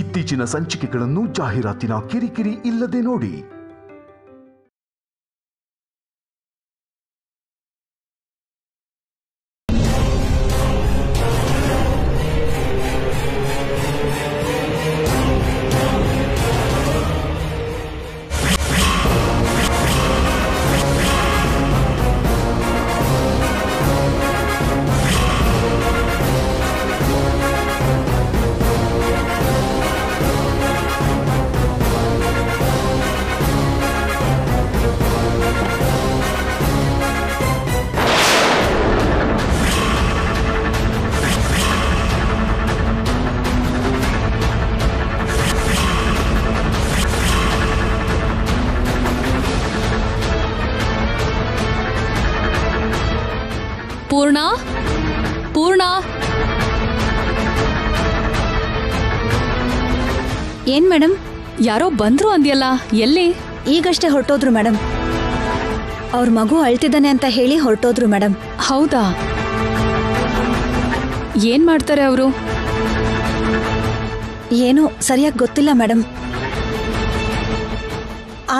ಇತ್ತೀಚಿನ ಸಂಚಿಕೆಗಳನ್ನು ಜಾಹೀರಾತಿನ ಕಿರಿಕಿರಿ ಇಲ್ಲದೆ ನೋಡಿ. ಪೂರ್ಣ ಪೂರ್ಣ ಏನ್ ಮೇಡಮ್? ಯಾರೋ ಬಂದ್ರು ಅಂದ್ಯಲ್ಲ, ಎಲ್ಲಿ? ಈಗಷ್ಟೇ ಹೊರಟೋದ್ರು ಮೇಡಮ್. ಅವ್ರ ಮಗು ಅಳ್ತಿದ್ದಾನೆ ಅಂತ ಹೇಳಿ ಹೊರಟೋದ್ರು ಮೇಡಮ್. ಹೌದಾ? ಏನ್ ಮಾಡ್ತಾರೆ ಅವರು? ಏನೋ ಸರಿಯಾಗಿ ಗೊತ್ತಿಲ್ಲ ಮೇಡಮ್.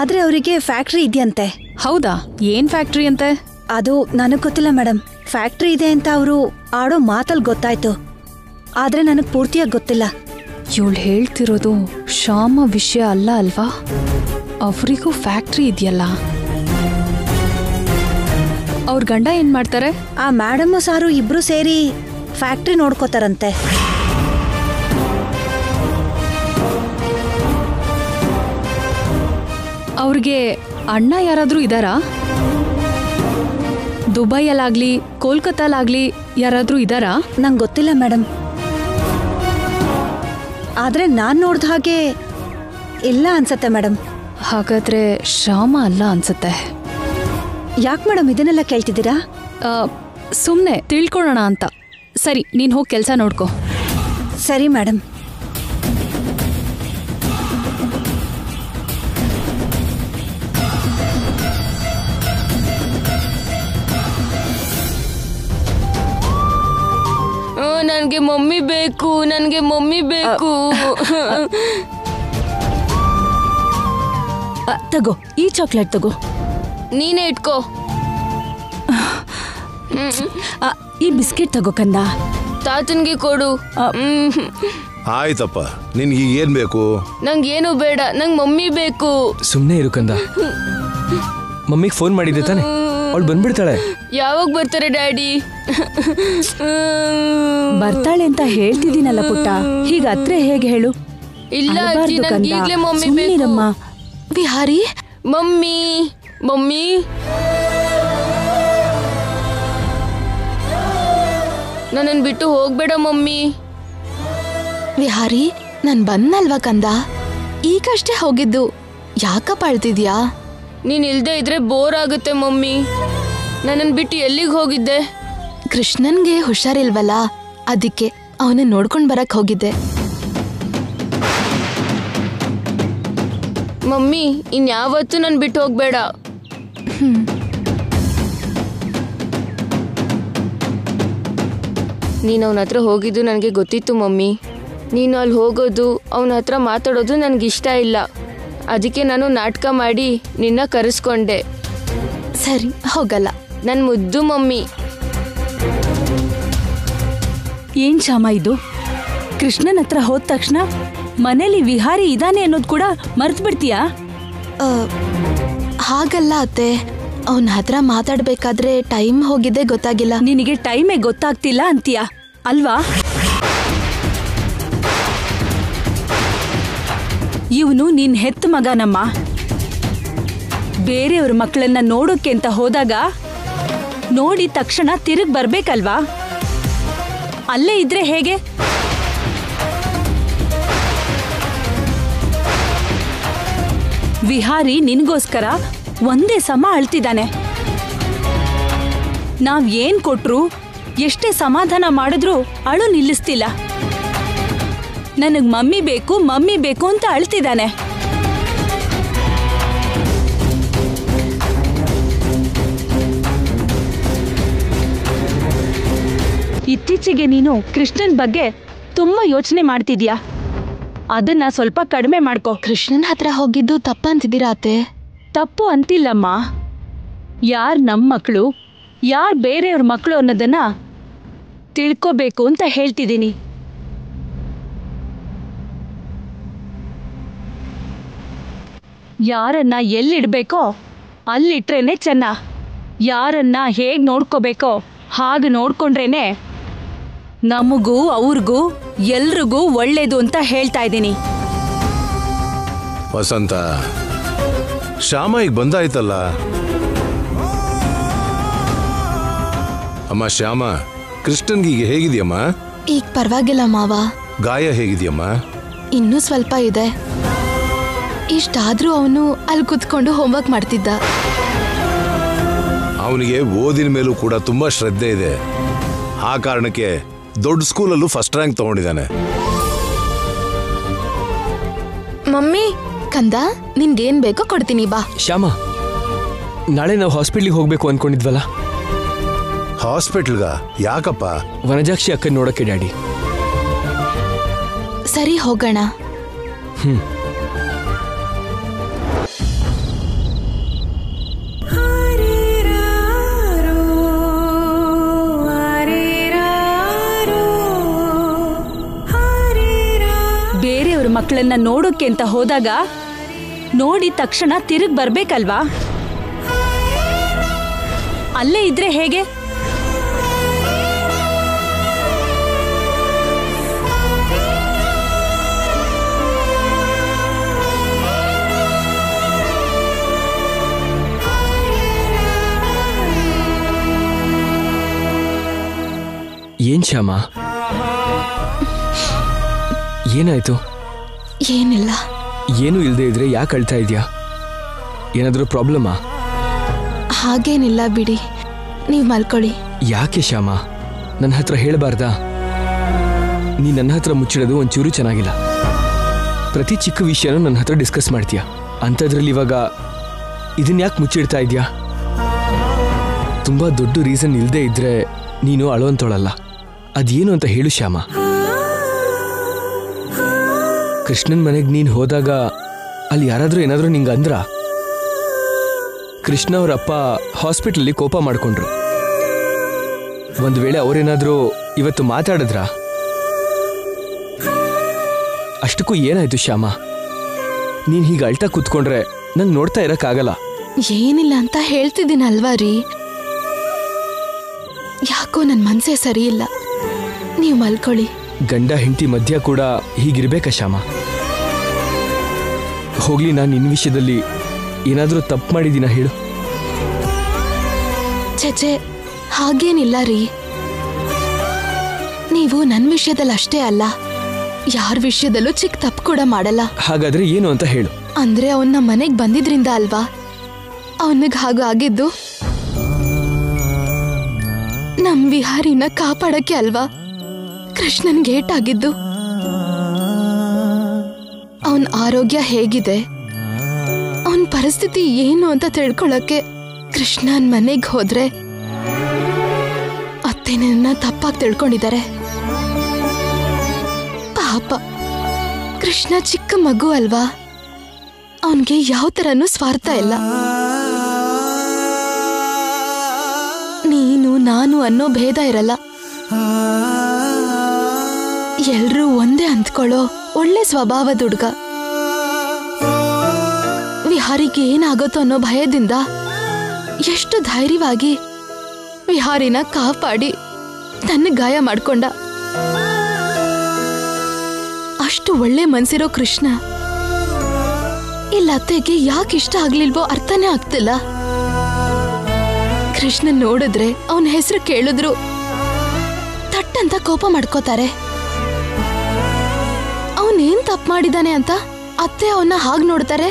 ಆದ್ರೆ ಅವರಿಗೆ ಫ್ಯಾಕ್ಟ್ರಿ ಇದೆಯಂತೆ. ಹೌದಾ? ಏನ್ ಫ್ಯಾಕ್ಟ್ರಿ ಅಂತೆ? ಅದು ನನಗ್ ಗೊತ್ತಿಲ್ಲ ಮೇಡಮ್. ಫ್ಯಾಕ್ಟ್ರಿ ಇದೆ ಅಂತ ಅವರು ಆಡೋ ಮಾತಲ್ಲಿ ಗೊತ್ತಾಯ್ತು, ಆದ್ರೆ ನನಗ್ ಪೂರ್ತಿಯಾಗಿ ಗೊತ್ತಿಲ್ಲ. ಇವಳು ಹೇಳ್ತಿರೋದು ಶ್ಯಾಮ ವಿಷಯ ಅಲ್ಲ ಅಲ್ವಾ? ಅವರಿಗೂ ಫ್ಯಾಕ್ಟ್ರಿ ಇದೆಯಲ್ಲ. ಅವ್ರ ಗಂಡ ಏನ್ ಮಾಡ್ತಾರೆ? ಆ ಮೇಡಮ್ ಸಾರು ಇಬ್ರು ಸೇರಿ ಫ್ಯಾಕ್ಟ್ರಿ ನೋಡ್ಕೋತಾರಂತೆ. ಅವ್ರಿಗೆ ಅಣ್ಣ ಯಾರಾದ್ರೂ ಇದಾರಾ? ದುಬೈಯಲ್ಲಾಗ್ಲಿ ಕೋಲ್ಕತ್ತಾಲಾಗ್ಲಿ ಯಾರಾದ್ರೂ ಇದಾರಾ? ನಂಗೆ ಗೊತ್ತಿಲ್ಲ ಮೇಡಮ್. ಆದ್ರೆ ನಾನ್ ನೋಡ್ದ ಹಾಗೆ ಇಲ್ಲ ಅನ್ಸತ್ತೆ ಮೇಡಮ್. ಹಾಗಾದ್ರೆ ಶ್ಯಾಮ ಅಲ್ಲ ಅನ್ಸತ್ತೆ. ಯಾಕೆ ಮೇಡಮ್ ಇದನ್ನೆಲ್ಲ ಕೇಳ್ತಿದ್ದೀರಾ? ಸುಮ್ನೆ ತಿಳ್ಕೊಳ್ಳೋಣ ಅಂತ. ಸರಿ, ನೀನ್ ಹೋಗಿ ಕೆಲಸ ನೋಡ್ಕೋ. ಸರಿ ಮೇಡಮ್. ನನ್ಗೆ ಮಮ್ಮಿ ಬೇಕು, ನನ್ಗೆ ಮಮ್ಮಿ ಬೇಕು. ತಗೋ, ಈ ಚಾಕ್ಲೇಟ್ ತಗೋ. ನೀನೇ ಇಟ್ಕೋ. ಈ ಬಿಸ್ಕೆಟ್ ತಗೋ ಕಂದ. ತಾತನ್ಗೆ ಕೊಡು. ಆಯ್ತಪ್ಪ, ನಿನ್ಗೆ ಏನ್ ಬೇಕು? ನಂಗೇನು ಬೇಡ, ನಂಗೆ ಮಮ್ಮಿ ಬೇಕು. ಸುಮ್ನೆ ಇರು ಕಂದ. ಮಮ್ಮಿಗೆ ಫೋನ್ ಮಾಡಿದ್ದೆ ತಾನೆ? ಅವಳು ಬಂದ್ಬಿಡ್ತಾಳೆ. ಯಾವಾಗ ಬರ್ತಾರೆ ಡ್ಯಾಡಿ? ಬರ್ತಾಳೆ ಅಂತ ಹೇಳ್ತಿದ್ದೀನಲ್ಲ ಪುಟ್ಟ, ಹೀಗಾದ್ರೆ ಹೇಗೆ ಹೇಳು? ಇಲ್ಲ ಅಜ್ಜಿ, ನನ್ಗೆ ಈಗ್ಲೇ ಮಮ್ಮಿ ಬೇಕು. Vihari, mummy mummy. ನನ್ನನ್ನು ಬಿಟ್ಟು ಹೋಗ್ಬೇಡ ಮಮ್ಮಿ. ವಿಹಾರಿ, ನಾನ್ ಬಂದಲ್ವಾ ಕಂದ? ಈಗಷ್ಟೇ ಹೋಗಿದ್ದು, ಯಾಕಪ್ಪ ಅಳ್ತಿದ್ಯಾ? ನೀನ್ ಇಲ್ದೇ ಇದ್ರೆ ಬೋರ್ ಆಗುತ್ತೆ ಮಮ್ಮಿ. ನನ್ನನ್ನು ಬಿಟ್ಟು ಎಲ್ಲಿಗೆ ಹೋಗಿದ್ದೆ? ಕೃಷ್ಣನ್ಗೆ ಹುಷಾರಿಲ್ವಲ್ಲ, ಅದಕ್ಕೆ ಅವನ ನೋಡ್ಕೊಂಡ್ ಬರಕ್ ಹೋಗಿದ್ದೆ. ಮಮ್ಮಿ, ಇನ್ಯಾವತ್ತೂ ನನ್ ಬಿಟ್ಟು ಹೋಗ್ಬೇಡ. ನೀನು ಅವನ ಹತ್ರ ಹೋಗಿದ್ದು ನನಗೆ ಗೊತ್ತಿತ್ತು ಮಮ್ಮಿ. ನೀನು ಅಲ್ಲಿ ಹೋಗೋದು, ಅವನ ಹತ್ರ ಮಾತಾಡೋದು ನನಗಿಷ್ಟ ಇಲ್ಲ. ಅದಕ್ಕೆ ನಾನು ನಾಟಕ ಮಾಡಿ ನಿನ್ನ ಕರೆಸ್ಕೊಂಡೆ. ಸರಿ, ಹೋಗಲ್ಲ. ನನ್ನ ಮುದ್ದು ಮಮ್ಮಿ. ಏನ್ ಶ್ಯಾಮ ಇದು? ಕೃಷ್ಣನ್ ಹತ್ರ ಹೋದ ತಕ್ಷಣ ಮನೇಲಿ ವಿಹಾರಿ ಇದಾನೆ ಅನ್ನೋದು ಕೂಡ ಮರ್ತು ಬಿಡ್ತೀಯಾ? ಹಾಗಲ್ಲ ಅತ್ತೆ, ಅವನ ಹತ್ರ ಮಾತಾಡ್ಬೇಕಾದ್ರೆ ಟೈಮ್ ಹೋಗಿದ್ದೆ ಗೊತ್ತಾಗಿಲ್ಲ. ನಿನಗೆ ಟೈಮೇ ಗೊತ್ತಾಗ್ತಿಲ್ಲ ಅಂತೀಯ ಅಲ್ವಾ? ಇವನು ನಿನ್ ಹೆತ್ತ ಮಗನಮ್ಮ. ಬೇರೆಯವ್ರ ಮಕ್ಕಳನ್ನ ನೋಡೋಕೆ ಅಂತ ಹೋದಾಗ ನೋಡಿ ತಕ್ಷಣ ತಿರುಗ್ ಬರ್ಬೇಕಲ್ವಾ? ಅಲ್ಲೇ ಇದ್ರೆ ಹೇಗೆ? ವಿಹಾರಿ ನಿನ್ಗೋಸ್ಕರ ಒಂದೇ ಸಮ ಅಳ್ತಿದ್ದಾನೆ. ನಾವ್ ಏನ್ ಕೊಟ್ರು, ಎಷ್ಟೇ ಸಮಾಧಾನ ಮಾಡಿದ್ರು ಅಳು ನಿಲ್ಲಿಸ್ತಿಲ್ಲ. ನನಗ್ ಮಮ್ಮಿ ಬೇಕು ಅಂತ ಅಳ್ತಿದ್ದಾನೆ. ಇತ್ತೀಚೆಗೆ ನೀನು ಕೃಷ್ಣನ್ ಬಗ್ಗೆ ತುಂಬಾ ಯೋಚನೆ ಮಾಡ್ತಿದ್ಯಾ. ಅದನ್ನ ಸ್ವಲ್ಪ ಕಡಿಮೆ ಮಾಡ್ಕೋ. ಕೃಷ್ಣನ್ ಹತ್ರ ಹೋಗಿದ್ದು ತಪ್ಪಂತಿದ್ದೀರಾ ಅತ್ತೆ? ತಪ್ಪು ಅಂತಿಲ್ಲಮ್ಮ. ಯಾರು ನಮ್ಮ ಮಕ್ಕಳು, ಯಾರು ಬೇರೆಯವ್ರ ಮಕ್ಕಳು ಅನ್ನೋದನ್ನ ತಿಳ್ಕೋಬೇಕು ಅಂತ ಹೇಳ್ತಿದ್ದೀನಿ. ಯಾರನ್ನ ಎಲ್ಲಿಡ್ಬೇಕೋ ಅಲ್ಲಿಟ್ರೇನೆ ಚೆನ್ನ. ಯಾರನ್ನ ಹೇಗೆ ನೋಡ್ಕೋಬೇಕೋ ಹಾಗೆ ನೋಡ್ಕೊಂಡ್ರೇನೆ ನಮಗೂ ಅವ್ರಿಗೂ ಎಲ್ರಿಗೂ ಒಳ್ಳೇದು ಅಂತ ಹೇಳ್ತಾ ಇದ್ದೀನಿ. ವಸಂತ, ಶ್ಯಾಮ ಈಗ ಬಂದಾಯ್ತಲ್ಲ. ಅಮ್ಮ ಶ್ಯಾಮ, ಕೃಷ್ಣನ್ಗೀಗ ಹೇಗಿದೆಯಮ್ಮ? ಈಗ ಪರವಾಗಿಲ್ಲ ಮಾವ. ಗಾಯ ಹೇಗಿದೆಯಮ್ಮ? ಇನ್ನೂ ಸ್ವಲ್ಪ ಇದೆ. ಇಷ್ಟಾದ್ರೂ ಅವನು ಅಲ್ಲಿ ಕುತ್ಕೊಂಡು ಹೋಮ್ವರ್ಕ್ ಮಾಡ್ತಿದ್ದ. ಅವನಿಗೆ ಓದಿನ ಮೇಲೂ ಕೂಡ ತುಂಬಾ ಶ್ರದ್ಧೆ ಇದೆ. ಆ ಕಾರಣಕ್ಕೆ ದೊಡ್ಡ ಸ್ಕೂಲಲ್ಲೂ ಫಸ್ಟ್ ರ್ಯಾಂಕ್ ತಗೊಂಡಿದ್ದಾನೆ. ಮಮ್ಮಿ, ಕಂದ ನಿನ್ಗೇನ್ ಬೇಕೋ ಕೊಡ್ತೀನಿ ಬಾ. ಶ್ಯಾಮ, ನಾಳೆ ನಾವು ಹಾಸ್ಪಿಟ್ಲಿಗೆ ಹೋಗ್ಬೇಕು ಅನ್ಕೊಂಡಿದ್ವಲ್ಲ? ಹಾಸ್ಪಿಟಲ್ಗ? ಯಾಕಪ್ಪ? ವನಜಾಕ್ಷಿ ಅಕ್ಕನ ನೋಡಕ್ಕೆ ಡ್ಯಾಡಿ. ಸರಿ ಹೋಗೋಣ. ಬೇರೆಯವ್ರ ಮಕ್ಕಳನ್ನ ನೋಡೋಕೆ ಅಂತ ಹೋದಾಗ ನೋಡಿದ ತಕ್ಷಣ ತಿರುಗಿ ಬರ್ಬೇಕಲ್ವಾ? ಅಲ್ಲೇ ಇದ್ರೆ ಹೇಗೆ? ಏನ್ ಶ್ಯಾಮ, ಏನಾಯ್ತು? ಏನಿಲ್ಲ. ಏನು ಇಲ್ದೇ ಇದ್ರೆ ಯಾಕೆ ಅಳ್ತಾ ಇದೆಯಾ? ಏನಾದರೂ ಪ್ರಾಬ್ಲಮಾ? ಹಾಗೇನಿಲ್ಲ ಬಿಡಿ, ನೀವು ಮಲ್ಕೊಳ್ಳಿ. ಯಾಕೆ ಶ್ಯಾಮ, ನನ್ನ ಹತ್ರ ಹೇಳಬಾರ್ದಾ? ನೀ ನನ್ನ ಹತ್ರ ಮುಚ್ಚಿಡೋದು ಒಂಚೂರು ಚೆನ್ನಾಗಿಲ್ಲ. ಪ್ರತಿ ಚಿಕ್ಕ ವಿಷಯನೂ ನನ್ನ ಹತ್ರ ಡಿಸ್ಕಸ್ ಮಾಡ್ತೀಯ. ಅಂಥದ್ರಲ್ಲಿ ಇವಾಗ ಇದನ್ನ ಯಾಕೆ ಮುಚ್ಚಿಡ್ತಾ ಇದೆಯಾ? ತುಂಬ ದೊಡ್ಡ ರೀಸನ್ ಇಲ್ಲದೆ ಇದ್ರೆ ನೀನು ಅಳೋಂತೋಳಲ್ಲ. ಅದೇನು ಅಂತ ಹೇಳು ಶ್ಯಾಮ. ಕೃಷ್ಣನ್ ಮನೆಗೆ ನೀನು ಹೋದಾಗ ಅಲ್ಲಿ ಯಾರಾದರೂ ಏನಾದರೂ ನಿಂಗೆ ಅಂದ್ರ? ಕೃಷ್ಣ ಅವರಪ್ಪ ಹಾಸ್ಪಿಟ್ಲಲ್ಲಿ ಕೋಪ ಮಾಡ್ಕೊಂಡ್ರು. ಒಂದು ವೇಳೆ ಅವರೇನಾದರೂ ಇವತ್ತು ಮಾತಾಡಿದ್ರ? ಅಷ್ಟಕ್ಕೂ ಏನಾಯ್ತು ಶ್ಯಾಮ? ನೀನು ಹೀಗೆ ಅಳ್ತಾ ಕೂತ್ಕೊಂಡ್ರೆ ನಂಗೆ ನೋಡ್ತಾ ಇರೋಕ್ಕಾಗಲ್ಲ. ಏನಿಲ್ಲ ಅಂತ ಹೇಳ್ತಿದ್ದೀನಲ್ವಾ ರೀ. ಯಾಕೋ ನನ್ನ ಮನಸ್ಸೇ ಸರಿ ಇಲ್ಲ. ನೀವು ಮಲ್ಕೊಳ್ಳಿ. ಗಂಡ ಹೆಂಡತಿ ಮಧ್ಯ ಕೂಡ ಹೀಗಿರ್ಬೇಕಾ ಶ್ಯಾಮ? ಹೋಗ್ಲಿ, ನಾನು ನಿನ್ನ ವಿಷಯದಲ್ಲಿ ಏನಾದರೂ ತಪ್ಪು ಮಾಡಿದ್ದೀನ ಹೇಳು? ಚೇಚೆ, ಹಾಗೇನಿಲ್ಲ ರೀ. ನೀವು ನನ್ನ ವಿಷಯದಲ್ಲಿ ಅಷ್ಟೇ ಅಲ್ಲ, ಯಾರ ವಿಷಯದಲ್ಲೂ ಚಿಕ್ಕ ತಪ್ಪು ಕೂಡ ಮಾಡಲ್ಲ. ಹಾಗಾದ್ರೆ ಏನು ಅಂತ ಹೇಳು? ಅಂದ್ರೆ ಅವನ್ನ ಮನೆಗೆ ಬಂದಿದ್ರಿಂದ ಅಲ್ವಾ ಅವನಿಗೆ ಹಾಗಾಗಿದ್ದು? ನಮ್ ವಿಹಾರಿನ ಕಾಪಾಡಕ್ಕೆ ಅಲ್ವಾ ಕೃಷ್ಣನ್ ಗೇಟ್ ಆಗಿದ್ದು? ಅವನ್ ಆರೋಗ್ಯ ಹೇಗಿದೆ, ಅವನ್ ಪರಿಸ್ಥಿತಿ ಏನು ಅಂತ ತಿಳ್ಕೊಳಕ್ಕೆ ಕೃಷ್ಣನ್ ಮನೆಗೆ ಹೋದ್ರೆ ಅತ್ತೆ ನನ್ನ ತಪ್ಪಾಗಿ ತಿಳ್ಕೊಂಡಿದ್ದಾರೆ. ಪಾಪ ಕೃಷ್ಣ ಚಿಕ್ಕ ಮಗು ಅಲ್ವಾ, ಅವನ್ಗೆ ಯಾವ ತರನೂ ಸ್ವಾರ್ಥ ಇಲ್ಲ. ನೀನು ನಾನು ಅನ್ನೋ ಭೇದ ಇರಲ್ಲ. ಎಲ್ರೂ ಒಂದೇ ಅಂದ್ಕೊಳ್ಳೋ ಒಳ್ಳೆ ಸ್ವಭಾವದ ಹುಡುಗ. ವಿಹಾರಿಗೆ ಏನಾಗುತ್ತೋ ಅನ್ನೋ ಭಯದಿಂದ ಎಷ್ಟು ಧೈರ್ಯವಾಗಿ ವಿಹಾರಿನ ಕಾಪಾಡಿ ತನ್ನ ಗಾಯ ಮಾಡ್ಕೊಂಡ. ಅಷ್ಟು ಒಳ್ಳೆ ಮನ್ಸಿರೋ ಕೃಷ್ಣ ಇಲ್ಲ ಅತ್ತೆಗೆ ಯಾಕೆ ಇಷ್ಟ ಆಗ್ಲಿಲ್ವೋ ಅರ್ಥನೇ ಆಗ್ತಿಲ್ಲ. ಕೃಷ್ಣ ನೋಡಿದ್ರೆ ಅವನ ಹೆಸರು ಕೇಳಿದ್ರು ತಟ್ಟಂತ ಕೋಪ ಮಾಡ್ಕೋತಾರೆ. ಅವನೇನ್ ತಪ್ಪು ಮಾಡಿದಾನೆ ಅಂತ ಅತ್ತೆ ಅವನ್ನ ಹಾಗೆ ನೋಡ್ತಾರೆ.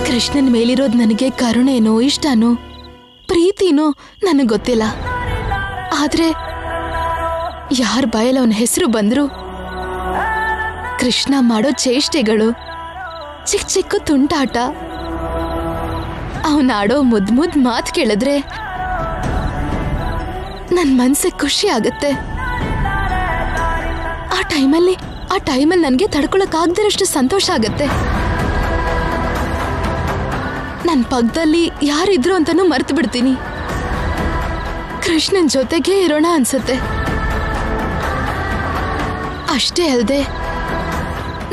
ಕೃಷ್ಣನ್ ಮೇಲಿರೋದ್ ನನಗೆ ಕರುಣೆನೋ ಇಷ್ಟನೋ ಪ್ರೀತಿನೋ ನನಗೆ ಗೊತ್ತಿಲ್ಲ. ಆದ್ರೆ ಯಾರ ಬಾಯಲ್ಲಿ ಅವನ ಹೆಸರು ಬಂದ್ರು ಕೃಷ್ಣ ಮಾಡೋ ಚೇಷ್ಟೆಗಳು, ಚಿಕ್ಕ ಚಿಕ್ಕ ತುಂಟಾಟ, ಅವನಾಡೋ ಮುದ್ ಮುದ್ ಮಾತು ಕೇಳಿದ್ರೆ ನನ್ ಮನ್ಸಿಗೆ ಖುಷಿ ಆಗುತ್ತೆ. ಆ ಟೈಮಲ್ಲಿ ಆ ಟೈಮಲ್ಲಿ ನನಗೆ ತಡ್ಕೊಳಕ್ ಆಗದಿರೋಷ್ಟು ಸಂತೋಷ ಆಗತ್ತೆ. ನನ್ನ ಪಕ್ಕದಲ್ಲಿ ಯಾರಿದ್ರು ಅಂತಾನೂ ಮರ್ತು ಬಿಡ್ತೀನಿ. ಕೃಷ್ಣನ್ ಜೊತೆಗೆ ಇರೋಣ ಅನ್ಸುತ್ತೆ. ಅಷ್ಟೇ ಅಲ್ಲದೆ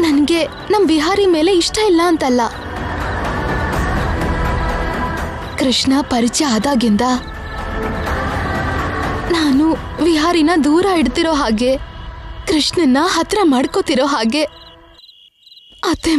ನನಗೆ ನಮ್ ಬಿಹಾರಿ ಮೇಲೆ ಇಷ್ಟ ಇಲ್ಲ ಅಂತಲ್ಲ. ಕೃಷ್ಣ ಪರಿಚಯ ಆದಾಗಿಂದ ನಾನು ವಿಹಾರಿನ ದೂರ ಇಡ್ತಿರೋ ಹಾಗೆ, ಕೃಷ್ಣನ್ನ ಹತ್ರ ಮಾಡ್ಕೋತಿರೋ ಹಾಗೆ ಅತ್ತೆ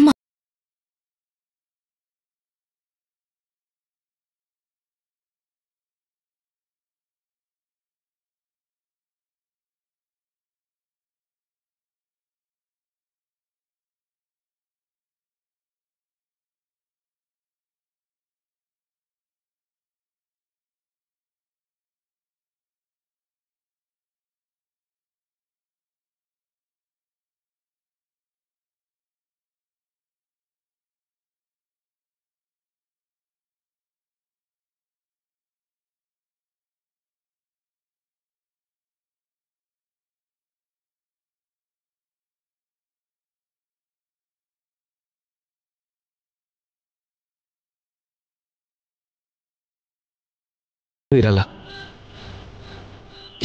ಇರಲ್ಲ.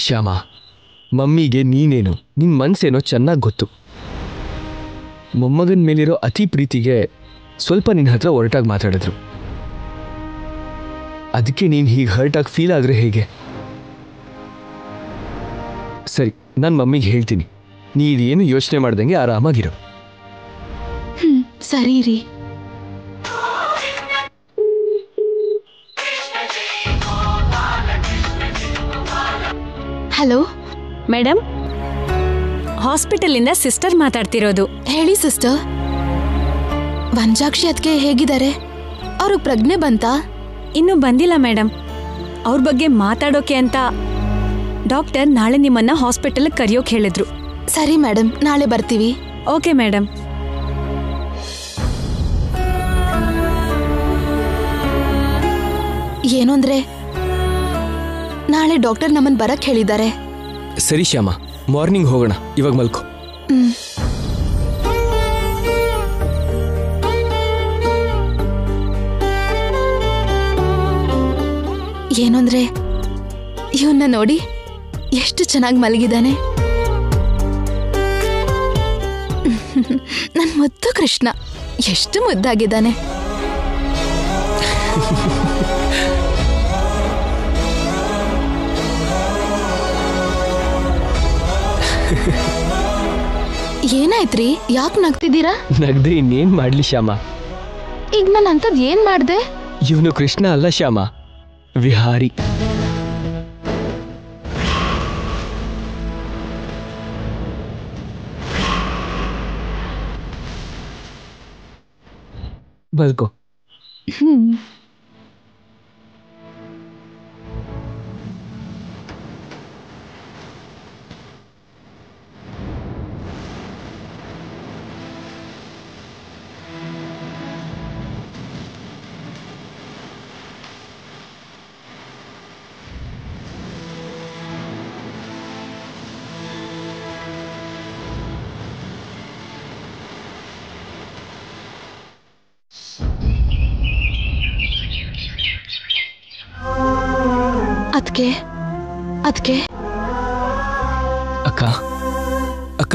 ಶ್ಯಾಮ, ಮಮ್ಮಿಗೆ ನೀನೇನು, ನಿನ್ನ ಮನಸ್ಸೇನೋ ಚೆನ್ನಾಗಿ ಗೊತ್ತು. ಮೊಮ್ಮಗನ ಮೇಲಿರೋ ಅತಿ ಪ್ರೀತಿಗೆ ಸ್ವಲ್ಪ ನಿನ್ನ ಹತ್ರ ಹೊರಟಾಗಿ ಮಾತಾಡಿದ್ರು. ಅದಕ್ಕೆ ನೀನು ಹೀಗೆ ಹರ್ಟಾಗಿ ಫೀಲ್ ಆದರೆ ಹೇಗೆ? ಸರಿ, ನಾನು ಮಮ್ಮಿಗೆ ಹೇಳ್ತೀನಿ, ನೀ ಇದೇನು ಯೋಚನೆ ಮಾಡ್ದಂಗೆ ಆರಾಮಾಗಿರೋ. ಸರಿ ರೀ. ಹಲೋ ಮೇಡಮ್, ಹಾಸ್ಪಿಟಲಿಂದ ಸಿಸ್ಟರ್ ಮಾತಾಡ್ತಿರೋದು. ಹೇಳಿ ಸಿಸ್ಟರ್. ವಂಜಾಕ್ಷಿ ಅದಕ್ಕೆ ಹೇಗಿದ್ದಾರೆ? ಅವರು ಪ್ರಜ್ಞೆ ಬಂತಾ? ಇನ್ನೂ ಬಂದಿಲ್ಲ ಮೇಡಮ್. ಅವ್ರ ಬಗ್ಗೆ ಮಾತಾಡೋಕೆ ಅಂತ ಡಾಕ್ಟರ್ ನಾಳೆ ನಿಮ್ಮನ್ನ ಹಾಸ್ಪಿಟಲ್ಗೆ ಕರೆಯೋಕೆ ಹೇಳಿದ್ರು. ಸರಿ ಮೇಡಮ್, ನಾಳೆ ಬರ್ತೀವಿ. Okay madam. ಏನು ಅಂದ್ರೆ ನಾಳೆ ಡಾಕ್ಟರ್ ನಮ್ಮನ್ ಬರಕ್ ಹೇಳಿದ್ದಾರೆ. ಸರಿ ಶ್ಯಾಮ, ಮಾರ್ನಿಂಗ್ ಹೋಗೋಣ, ಇವಾಗ ಮಲ್ಕೋ. ಏನು ಅಂದ್ರೆ ಇವನ್ನ ನೋಡಿ ಎಷ್ಟು ಚೆನ್ನಾಗಿ ಮಲಗಿದ್ದಾನೆ. ನನ್ ಮುದ್ದು ಕೃಷ್ಣ ಎಷ್ಟು ಮುದ್ದಾಗಿದ್ದಾನೆ. ಏನಾಯ್ತ್ರಿ? ಯಾಕೆ ನಗ್ತಿದ್ದೀರಾ? ನಗ್ದೆ ಇನ್ನೇನ್ ಮಾಡ್ಲಿ ಶ್ಯಾಮ. ಈಗ ನಾನು ಅಂತದ್ ಏನ್ ಮಾಡ್ದೆ? ಇವನು ಕೃಷ್ಣ ಅಲ್ಲ ಶ್ಯಾಮ, ವಿಹಾರಿ. ಬಲ್ಕೋ. ಅದ್ಕೆ ಅದ್ಕೆ ಅಕ್ಕ ಅಕ್ಕ,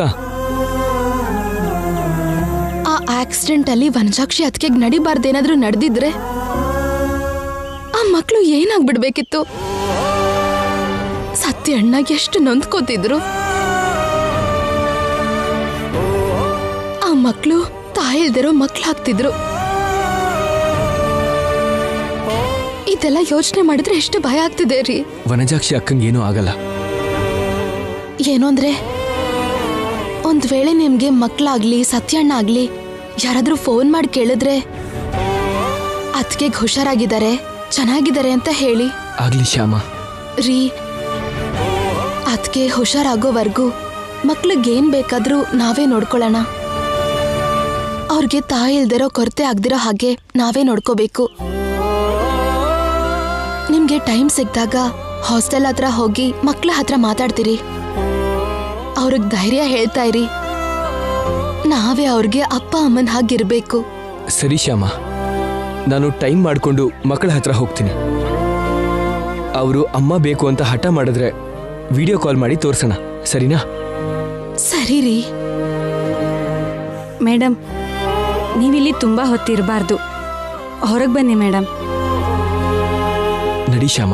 ಆ ಆಕ್ಸಿಡೆಂಟ್ ಅಲ್ಲಿ ವಂಜಾಕ್ಷಿ ಅದಕ್ಕೆ ನಡಿಬಾರ್ದೇನಾದ್ರೂ ನಡೆದಿದ್ರೆ ಆ ಮಕ್ಳು ಏನಾಗ್ಬಿಡ್ಬೇಕಿತ್ತು? ಸತ್ಯ ಅಣ್ಣ ಎಷ್ಟು ನೊಂದ್ಕೋತಿದ್ರು. ಆ ಮಕ್ಳು ತಾಯಿಲ್ದಿರೋ ಮಕ್ಳಾಗ್ತಿದ್ರು. ಇದೆಲ್ಲ ಯೋಚನೆ ಮಾಡಿದ್ರೆ ಎಷ್ಟು ಭಯ ಆಗ್ತಿದೆ ರೀ. ವನಜಾಕ್ಷಿ ಅಕ್ಕಂಗೆ ಏನೂ ಆಗಲ್ಲ. ಏನು ಅಂದ್ರೆ ಒಂದ್ ವೇಳೆ ನಿಮ್ಗೆ ಮಕ್ಳಾಗ್ಲಿ ಸತ್ಯಣ್ಣ ಆಗ್ಲಿ ಯಾರಾದ್ರೂ ಫೋನ್ ಮಾಡಿ ಕೇಳಿದ್ರೆ ಅದಕ್ಕೆ ಹುಷಾರಾಗಿದ್ದಾರೆ, ಚೆನ್ನಾಗಿದ್ದಾರೆ ಅಂತ ಹೇಳಿ. ಆಗ್ಲಿ ಶ್ಯಾಮ. ರೀ, ಅದಕ್ಕೆ ಹುಷಾರಾಗೋವರೆಗೂ ಮಕ್ಳಿಗೇನ್ ಬೇಕಾದ್ರೂ ನಾವೇ ನೋಡ್ಕೊಳ್ಳೋಣ. ಅವ್ರಿಗೆ ತಾಯಿ ಇಲ್ದಿರೋ ಕೊರತೆ ಆಗ್ದಿರೋ ಹಾಗೆ ನಾವೇ ನೋಡ್ಕೋಬೇಕು. ನಿಮ್ಗೆ ಟೈಮ್ ಸಿಕ್ಕಿದಾಗ ಹಾಸ್ಟೆಲ್ ಹತ್ರ ಹೋಗಿ ಮಕ್ಳ ಹತ್ರ ಮಾತಾಡ್ತೀರಿ. ಅವ್ರಿಗೆ ಧೈರ್ಯ ಹೇಳ್ತಾ ಇರಿ. ನಾವೇ ಅವ್ರಿಗೆ ಅಪ್ಪ ಅಮ್ಮನ ಹಾಗಿರ್ಬೇಕು. ಸರಿ ಶ್ಯಾಮ, ನಾನು ಟೈಮ್ ಮಾಡಿಕೊಂಡು ಮಕ್ಕಳ ಹತ್ರ ಹೋಗ್ತೀನಿ. ಅವರು ಅಮ್ಮ ಬೇಕು ಅಂತ ಹಠ ಮಾಡಿದ್ರೆ ವಿಡಿಯೋ ಕಾಲ್ ಮಾಡಿ ತೋರ್ಸೋಣ, ಸರಿನಾ? ಸರಿ ರೀ. ಮೇಡಮ್, ನೀವಿಲ್ಲಿ ತುಂಬಾ ಹೊತ್ತಿರಬಾರ್ದು, ಹೊರಗೆ ಬನ್ನಿ ಮೇಡಮ್. ನಡಿ ಶ್ಯಾಮ.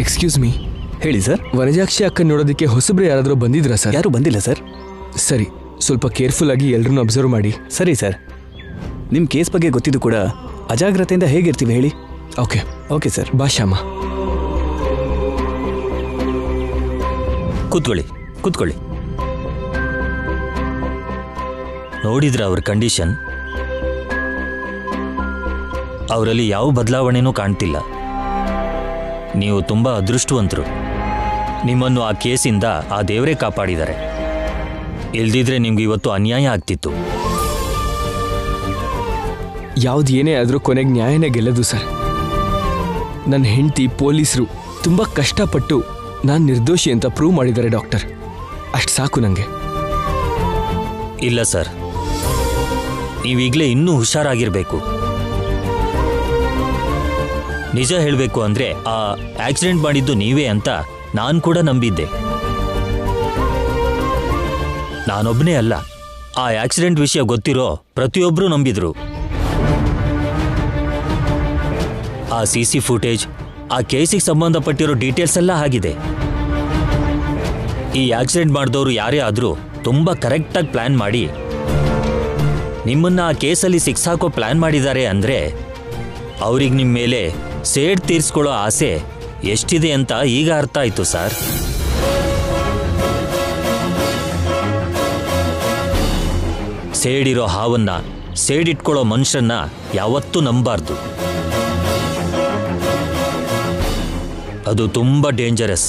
Excuse me. ಹೇಳಿ ಸರ್. ವನಜಾಕ್ಷಿ ಅಕ್ಕ ನೋಡೋದಕ್ಕೆ ಹೊಸಬ್ರು ಯಾರಾದರೂ ಬಂದಿದ್ರಾ ಸರ್? ಯಾರು ಬಂದಿಲ್ಲ ಸರ್. ಸರಿ, ಸ್ವಲ್ಪ ಕೇರ್ಫುಲ್ ಆಗಿ ಎಲ್ಲರನ್ನೂ ಅಬ್ಸರ್ವ್ ಮಾಡಿ. ಸರಿ ಸರ್. ನಿಮ್ಮ ಕೇಸ್ ಬಗ್ಗೆ ಗೊತ್ತಿದ್ದು ಕೂಡ ಅಜಾಗ್ರತೆಯಿಂದ ಹೇಗಿರ್ತೀವಿ ಹೇಳಿ? Okay okay sir. ಬಾ ಶ್ಯಾಮ. ಕೂತ್ಕೊಳ್ಳಿ. ನೋಡಿದ್ರೆ ಅವ್ರ ಕಂಡೀಷನ್, ಅವರಲ್ಲಿ ಯಾವ ಬದಲಾವಣೆನೂ ಕಾಣ್ತಿಲ್ಲ. ನೀವು ತುಂಬಾ ಅದೃಷ್ಟವಂತರು. ನಿಮ್ಮನ್ನು ಆ ಕೇಸಿಂದ ಆ ದೇವರೇ ಕಾಪಾಡಿದ್ದಾರೆ. ಇಲ್ದಿದ್ರೆ ನಿಮ್ಗೆ ಇವತ್ತು ಅನ್ಯಾಯ ಆಗ್ತಿತ್ತು. ಯಾವ್ದು ಏನೇ ಆದರೂ ಕೊನೆಗೆ ನ್ಯಾಯನೇ ಗೆಲ್ಲದು ಸರ್. ನನ್ನ ಹೆಂಡತಿ ಪೊಲೀಸರು ತುಂಬ ಕಷ್ಟಪಟ್ಟು ನಾನು ನಿರ್ದೋಷಿ ಅಂತ ಪ್ರೂವ್ ಮಾಡಿದ್ದಾರೆ ಡಾಕ್ಟರ್. ಅಷ್ಟು ಸಾಕು ನನಗೆ. ಇಲ್ಲ ಸರ್, ನೀವೀಗಲೇ ಇನ್ನೂ ಹುಷಾರಾಗಿರ್ಬೇಕು. ನಿಜ ಹೇಳಬೇಕು ಅಂದ್ರೆ ಆ ಆಕ್ಸಿಡೆಂಟ್ ಮಾಡಿದ್ದು ನೀವೇ ಅಂತ ನಾನು ಕೂಡ ನಂಬಿದ್ದೆ. ನಾನೊಬ್ಬನೇ ಅಲ್ಲ, ಆ ಆಕ್ಸಿಡೆಂಟ್ ವಿಷಯ ಗೊತ್ತಿರೋ ಪ್ರತಿಯೊಬ್ಬರೂ ನಂಬಿದ್ರು. ಆ CC ಫುಟೇಜ್, ಆ ಕೇಸಿಗೆ ಸಂಬಂಧಪಟ್ಟಿರೋ ಡೀಟೇಲ್ಸ್ ಎಲ್ಲ ಆಗಿದೆ. ಈ ಆಕ್ಸಿಡೆಂಟ್ ಮಾಡಿದವರು ಯಾರೇ ಆದರೂ ತುಂಬ ಕರೆಕ್ಟಾಗಿ ಪ್ಲ್ಯಾನ್ ಮಾಡಿ ನಿಮ್ಮನ್ನ ಆ ಕೇಸಲ್ಲಿ ಸಿಕ್ಸಾಕೋ ಪ್ಲ್ಯಾನ್ ಮಾಡಿದ್ದಾರೆ ಅಂದರೆ ಅವ್ರಿಗೆ ನಿಮ್ಮ ಮೇಲೆ ಸೇಡ್ ತೀರಿಸ್ಕೊಳ್ಳೋ ಆಸೆ ಎಷ್ಟಿದೆ ಅಂತ ಈಗ ಅರ್ಥ ಆಯ್ತು ಸರ್. ಸೇಡಿರೋ ಹಾವನ್ನ, ಸೇಡಿಟ್ಕೊಳ್ಳೋ ಮನುಷ್ಯನ್ನ ಯಾವತ್ತೂ ನಂಬಾರ್ದು. ಅದು ತುಂಬ ಡೇಂಜರಸ್.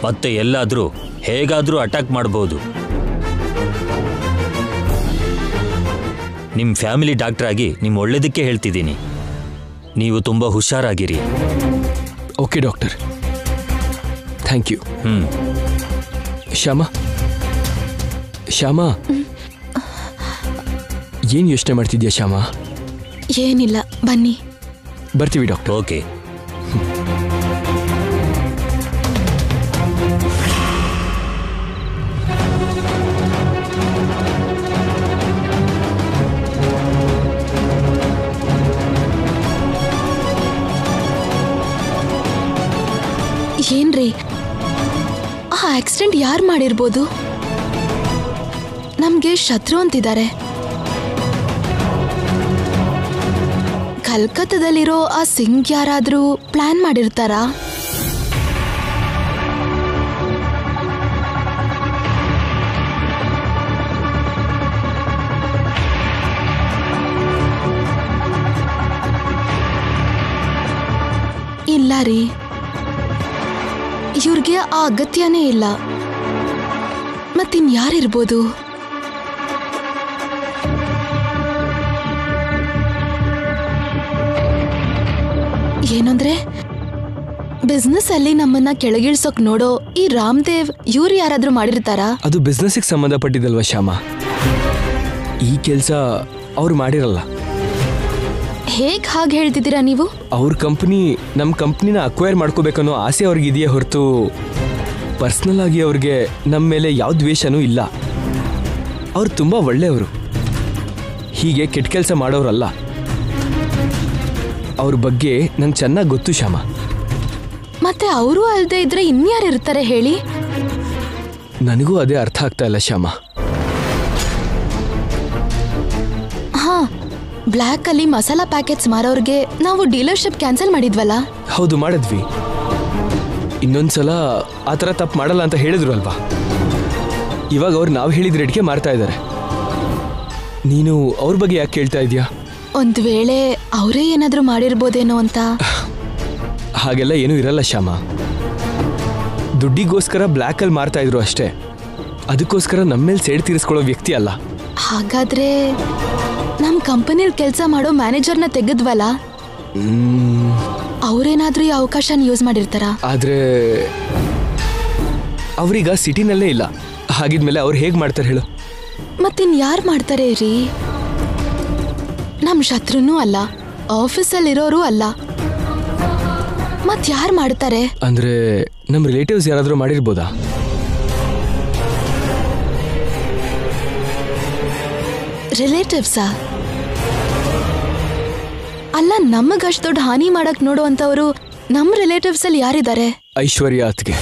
ಮತ್ತೆ ಎಲ್ಲಾದರೂ ಹೇಗಾದರೂ ಅಟ್ಯಾಕ್ ಮಾಡ್ಬೋದು. ನಿಮ್ಮ ಫ್ಯಾಮಿಲಿ ಡಾಕ್ಟರ್ ಆಗಿ ನಿಮ್ಮ ಒಳ್ಳೇದಕ್ಕೆ ಹೇಳ್ತಿದ್ದೀನಿ. ನೀವು ತುಂಬ ಹುಷಾರಾಗಿರಿ. Okay doctor, thank you. Shyama, ಏನು ಯೋಚನೆ ಮಾಡ್ತಿದ್ಯಾ ಶ್ಯಾಮ? ಏನಿಲ್ಲ, ಬನ್ನಿ. ಬರ್ತೀವಿ ಡಾಕ್ಟರ್. ಓಕೆ. ಏನ್ರಿ, ಆ ಆಕ್ಸಿಡೆಂಟ್ ಯಾರು ಮಾಡಿರ್ಬೋದು? ನಮ್ಗೆ ಶತ್ರು ಅಂತಿದ್ದಾರೆ. ಕಲ್ಕತ್ತಾದಲ್ಲಿರೋ ಆ ಸಿಂಗ್ ಯಾರಾದ್ರೂ ಪ್ಲಾನ್ ಮಾಡಿರ್ತಾರಾ? ಇಲ್ಲ ರೀ, ಇವ್ರಿಗೆ ಆ ಅಗತ್ಯನೇ ಇಲ್ಲ. ಮತ್ತಿನ್ಯಾರಿರ್ಬೋದು? ಏನಂದ್ರೆ ಬಿಸ್ನೆಸ್ ಅಲ್ಲಿ ನಮ್ಮನ್ನ ಕೆಳಗಿಳ್ಸೋಕ್ ನೋಡೋ ಈ ರಾಮದೇವ್ ಇವ್ರು ಯಾರಾದ್ರೂ ಮಾಡಿರ್ತಾರಾ? ಅದು ಬಿಸ್ನೆಸ್ಗೆ ಸಂಬಂಧಪಟ್ಟಿದಲ್ವಾ ಶ್ಯಾಮ? ಈ ಕೆಲಸ ಅವ್ರು ಮಾಡಿರಲ್ಲ. ಹೇಗ್ ಹಾಗೆ ಹೇಳ್ತಿದ್ದೀರಾ ನೀವು? ಅವ್ರ ಕಂಪ್ನಿ ನಮ್ಮ ಕಂಪ್ನಿನ ಅಕ್ವೈರ್ ಮಾಡ್ಕೋಬೇಕನ್ನೋ ಆಸೆ ಅವ್ರಿಗಿದೆಯೇ ಹೊರತು ಪರ್ಸ್ನಲ್ ಆಗಿ ಅವ್ರಿಗೆ ನಮ್ಮ ಮೇಲೆ ಯಾವ ದ್ವೇಷನೂ ಇಲ್ಲ. ಅವ್ರು ತುಂಬ ಒಳ್ಳೆಯವರು, ಹೀಗೆ ಕೆಟ್ಟ ಕೆಲಸ ಮಾಡೋರಲ್ಲ. ಅವ್ರ ಬಗ್ಗೆ ನಂಗೆ ಚೆನ್ನಾಗಿ ಗೊತ್ತು ಶ್ಯಾಮ. ಮತ್ತೆ ಅವರು ಅಲ್ಲದೆ ಇದ್ರೆ ಇನ್ಯಾರಿರ್ತಾರೆ ಹೇಳಿ? ನನಗೂ ಅದೇ ಅರ್ಥ ಆಗ್ತಾ ಇಲ್ಲ ಶ್ಯಾಮ. ಹಾ, ಬ್ಲ್ಯಾಕ್ ಅಲ್ಲಿ ಮಸಾಲಾ ಪ್ಯಾಕೆಟ್ಸ್ ಮಾರೋರ್ಗೆ ನಾವು ಡೀಲರ್ಶಿಪ್ ಕ್ಯಾನ್ಸಲ್ ಮಾಡಿದ್ವಲ್ಲ? ಹೌದು, ಮಾಡಿದ್ವಿ. ಇನ್ನೊಂದ್ಸಲ ಆ ಥರ ತಪ್ಪು ಮಾಡಲ್ಲ ಅಂತ ಹೇಳಿದ್ರು ಅಲ್ವಾ? ಇವಾಗ ಅವ್ರು ನಾವು ಹೇಳಿದ ರೇಟ್ಗೆ ಮಾರ್ತಾ ಇದ್ದಾರೆ. ನೀನು ಅವ್ರ ಬಗ್ಗೆ ಯಾಕೆ ಕೇಳ್ತಾ ಇದೀಯಾ? ಒಂದ್ ವೇಳೆ ಅವರೇ ಏನಾದ್ರೂ ಮಾಡಿರ್ಬೋದೇನೋ ಅಂತ. ಹಾಗೆಲ್ಲ ಏನೂ ಇರಲ್ಲ ಶ್ಯಾಮ. ದುಡ್ಡಿಗೋಸ್ಕರ ಬ್ಲ್ಯಾಕಲ್ಲಿ ಮಾರ್ತಾ ಇದ್ರು ಅಷ್ಟೇ. ಅದಕ್ಕೋಸ್ಕರ ನಮ್ಮೇಲೆ ಸೇಡ್ ತೀರಿಸ್ಕೊಳ್ಳೋ ವ್ಯಕ್ತಿ ಅಲ್ಲ. ಹಾಗಾದ್ರೆ ನಮ್ಮ ಕಂಪನಿಯಲ್ಲಿ ಕೆಲಸ ಮಾಡೋ ಮ್ಯಾನೇಜರ್ನ ತೆಗೆದ್ವಲ್ಲ? ಅವ್ರೇನಾದ್ರೂ ಈ ಅವಕಾಶನ ಯೂಸ್ ಮಾಡಿರ್ತಾರಾ? ಆದ್ರೆ ಅವ್ರೀಗ ಸಿಟಿನಲ್ಲೇ ಇಲ್ಲ. ಹಾಗಿದ್ಮೇಲೆ ಅವ್ರು ಹೇಗ್ ಮಾಡ್ತಾರೆ ಹೇಳು? ಮತ್ತಿನ್ ಯಾರು ಮಾಡ್ತಾರೆ ರೀ? ನಮ್ ಶತ್ರುನೂ ಅಲ್ಲ, ಆಫೀಸಲ್ಲಿರೋರು ಅಲ್ಲ, ಮತ್ ಯಾರು ಮಾಡ್ತಾರೆ? ಅಂದ್ರೆ ನಮ್ ರಿಲೇಟಿವ್ಸ್ ಯಾರಾದ್ರೂ ಮಾಡಿರ್ಬೋದಾ? ರಿಲೇಟಿವ್ಸಾ? ಅಲ್ಲ, ನಮಗಷ್ಟು ದೊಡ್ಡ ಹಾನಿ ಮಾಡಕ್ ನೋಡುವಂತವ್ರು ನಮ್ ರಿಲೇಟಿವ್ಸ್ ಅಲ್ಲಿ ಯಾರಿದ್ದಾರೆ? ಐಶ್ವರ್ಯ ಅತ್ಗೆ.